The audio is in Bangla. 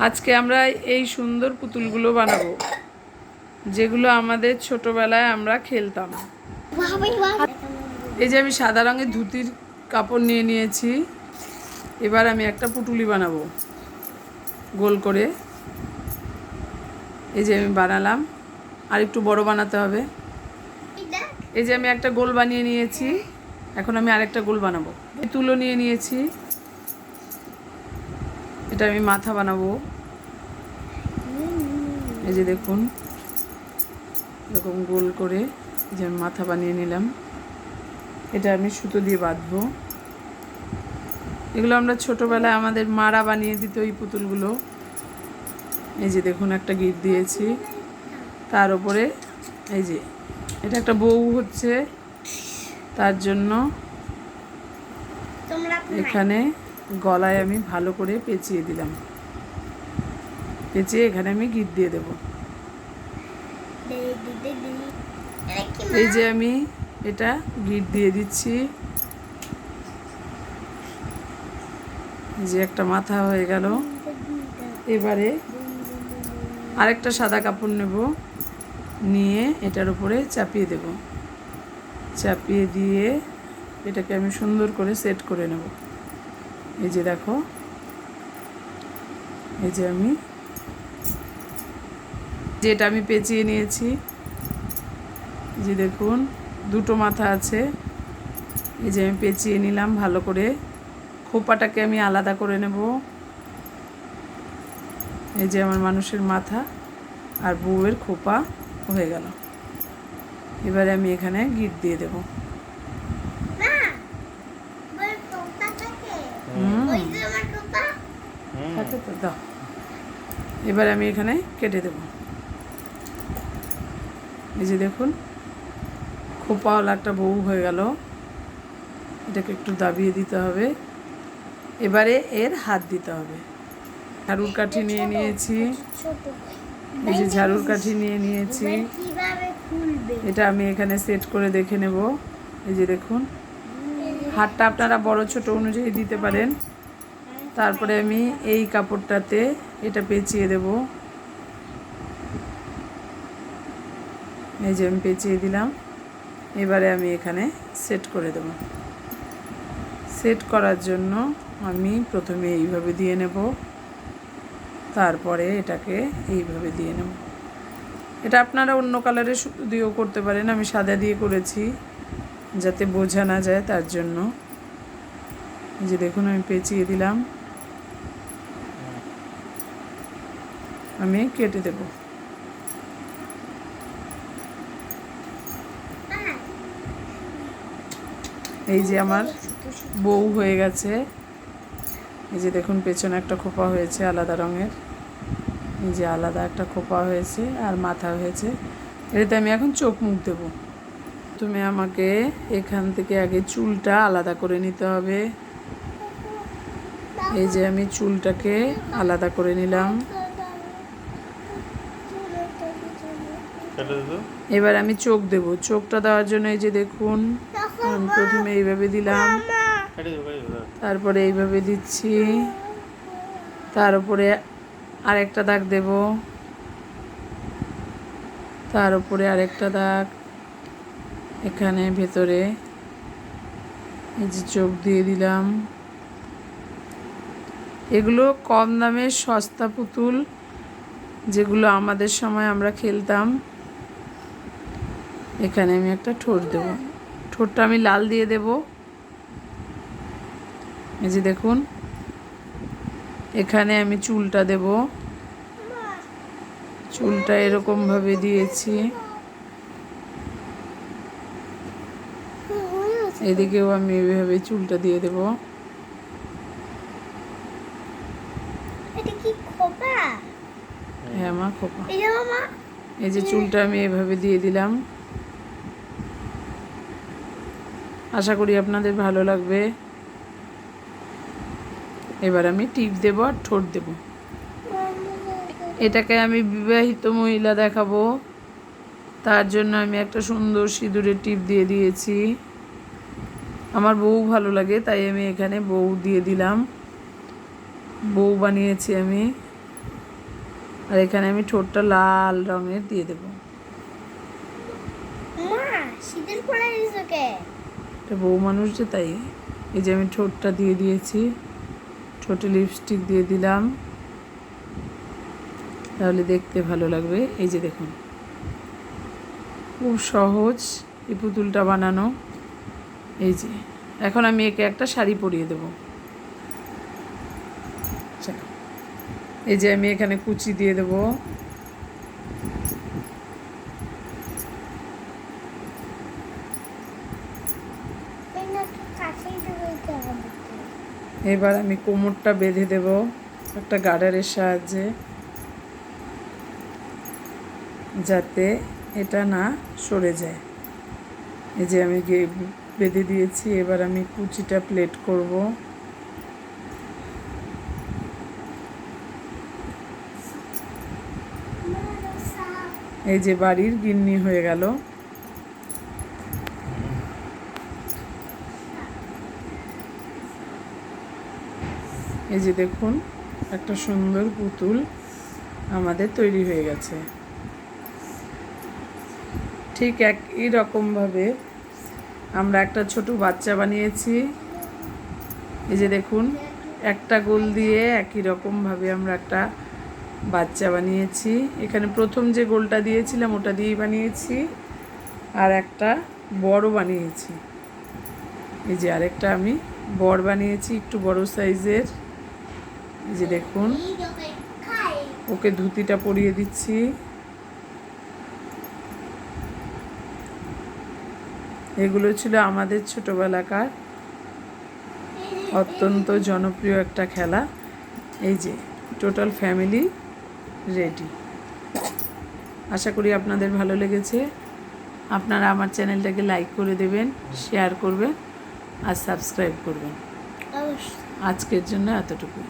আজকে আমরা এই সুন্দর পুতুলগুলো বানাবো, যেগুলো আমাদের ছোটবেলায় আমরা খেলতাম। এই যে আমি সাদা রঙের ধুতির কাপড় নিয়ে নিয়েছি। এবার আমি একটা পুটুলি বানাবো গোল করে। এই যে আমি বানালাম, আর একটু বড় বানাতে হবে। এই যে আমি একটা গোল বানিয়ে নিয়েছি, এখন আমি আরেকটা গোল বানাবো। তুলো নিয়ে নিয়েছি, এটা আমি মাথা বানাবো। এই যে দেখুন, এরকম গোল করে এই যে আমি মাথা বানিয়ে নিলাম। এটা আমি সুতো দিয়ে বাঁধবো। এগুলো আমরা ছোটোবেলায় আমাদের মারা বানিয়ে দিত এই পুতুলগুলো। এই যে দেখুন, একটা গিট দিয়েছি, তার উপরে এই যে এটা একটা বউ হচ্ছে, তার জন্য এখানে গলায় আমি ভালো করে পেঁচিয়ে দিলাম। পেঁচিয়ে এখানে আমি গিট দিয়ে দেব। এই যে আমি এটা গিট দিয়ে দিচ্ছি। যে একটা মাথা হয়ে গেল। এবারে আরেকটা সাদা কাপড় নেব, নিয়ে এটার উপরে চাপিয়ে দেব। চাপিয়ে দিয়ে এটাকে আমি সুন্দর করে সেট করে নেব। এই যে দেখো, এই যে আমি যেটা আমি পেঁচিয়ে নিয়েছি। যে দেখুন, দুটো মাথা আছে। এই যে আমি পেঁচিয়ে নিলাম ভালো করে। খোপাটাকে আমি আলাদা করে নেব। এই যে আমার মানুষের মাথা আর বউয়ের খোপা হয়ে গেল। এবারে আমি এখানে গিট দিয়ে দেব। থাকে তো, দাও। এবারে আমি এখানে কেটে দেব। এই যে দেখুন, খোপাওয়ালা একটা বউ হয়ে গেল। এটাকে একটু দাবিয়ে দিতে হবে। এবারে এর হাত দিতে হবে। ঝাড়ুর কাঠি নিয়ে নিয়েছি। এই যে ঝাড়ুর কাঠি নিয়ে নিয়েছি, এটা আমি এখানে সেট করে দেখে নেব। এই যে দেখুন, হাতটা আপনারা বড় ছোট অনুযায়ী দিতে পারেন। তারপরে আমি এই কাপড়টাতে এটা পেঁচিয়ে দেব। এই যে আমি পেঁচিয়ে দিলাম। এবারে আমি এখানে সেট করে দেব। সেট করার জন্য আমি প্রথমে এইভাবে দিয়ে নেব, তারপরে এটাকে এইভাবে দিয়ে নেব। এটা আপনারা অন্য কালারের সুতো দিয়েও করতে পারেন, আমি সাদা দিয়ে করেছি যাতে বোঝা না যায় তার জন্য। এই যে দেখুন, আমি পেঁচিয়ে দিলাম। আমি কেটে দেব। এই যে আমার বউ হয়ে গেছে। এই যে দেখুন, পেছনে একটা খোপা হয়েছে আলাদা রঙের। এই যে আলাদা একটা খোপা হয়েছে আর মাথা হয়েছে। এটাতে আমি এখন চোখ মুখ দেব। তুমি আমাকে এখান থেকে আগে চুলটা আলাদা করে নিতে হবে। এই যে আমি চুলটাকে আলাদা করে নিলাম। এবার আমি চোখ দেব। চোখটা দেওয়ার জন্য এই যে দেখুন, আমি প্রথমে এইভাবে দিলাম, তারপরে এইভাবে দিচ্ছি, তার উপরে আরেকটা দাগ দেব, তার উপরে আরেকটা দাগ, এখানে ভেতরে এই যে চোখ দিয়ে দিলাম। এগুলো কম দামের সস্তা পুতুল, যেগুলো আমাদের সময় আমরা খেলতাম। এখানে আমি একটা ঠোঁট দেব। ঠোঁটটা আমি লাল দিয়ে দেব। এই যে দেখুন, এখানে আমি চুলটা দেব। চুলটা এরকমভাবে দিয়েছি। এদিকেও আমি এইভাবে চুলটা দিয়ে দেব। হ্যাঁ মা, খোপা। এই যে চুলটা আমি এভাবে দিয়ে দিলাম। আশা করি আপনাদের ভালো লাগবে। এবার আমি টিপ দেব আর ঠোঁট দেব। এটাকে আমি বিবাহিত মহিলা দেখাবো, তার জন্য আমি একটা সুন্দর সিঁদুরের টিপ দিয়ে দিয়েছি। আমার বউ ভালো লাগে তাই আমি এখানে বউ দিয়ে দিলাম। বউ বানিয়েছি আমি। আর এখানে আমি ঠোঁটটা লাল রঙের দিয়ে দেবো। মা শীতের পরে দিছোকে এটা বউ মানুষ যে, তাই। এই যে আমি ঠোঁটটা দিয়ে দিয়েছি, ঠোঁটে লিপস্টিক দিয়ে দিলাম, তাহলে দেখতে ভালো লাগবে। এই যে দেখুন, খুব সহজ এই পুতুলটা বানানো। এই যে এখন আমি একে একটা শাড়ি পরিয়ে দেবো। চলো, এই যে আমি এখানে কুচি দিয়ে দেবো। এবার আমি কোমরটা বেঁধে দেব একটা গার্ডারের সাহায্যে, যাতে এটা না সরে যায়। এই যে আমি বেঁধে দিয়েছি। এবার আমি কুচিটা প্লেট করব। এই যে বাড়ির গিন্নি হয়ে গেল। এই যে দেখুন, একটা সুন্দর পুতুল আমাদের তৈরি হয়ে গেছে। ঠিক একই রকমভাবে আমরা একটা ছোট বাচ্চা বানিয়েছি। এই যে দেখুন, একটা গোল দিয়ে একই রকমভাবে আমরা একটা বাচ্চা বানিয়েছি। এখানে প্রথম যে গোলটা দিয়েছিলাম ওটা দিয়েই বানিয়েছি, আর একটা বড় বানিয়েছি। এই যে আরেকটা আমি বড় বানিয়েছি, একটু বড় সাইজের। এই যে দেখুন, ওকে ধুতিটা পরিয়ে দিচ্ছি। এগুলো ছিল আমাদের ছোটবেলাকার অত্যন্ত জনপ্রিয় একটা খেলা। এই যে টোটাল ফ্যামিলি রেডি। আশা করি আপনাদের ভালো লেগেছে। আপনারা আমার চ্যানেলটাকে লাইক করে দেবেন, শেয়ার করবেন আর সাবস্ক্রাইব করবেন। আজকের জন্য এতটুকুই।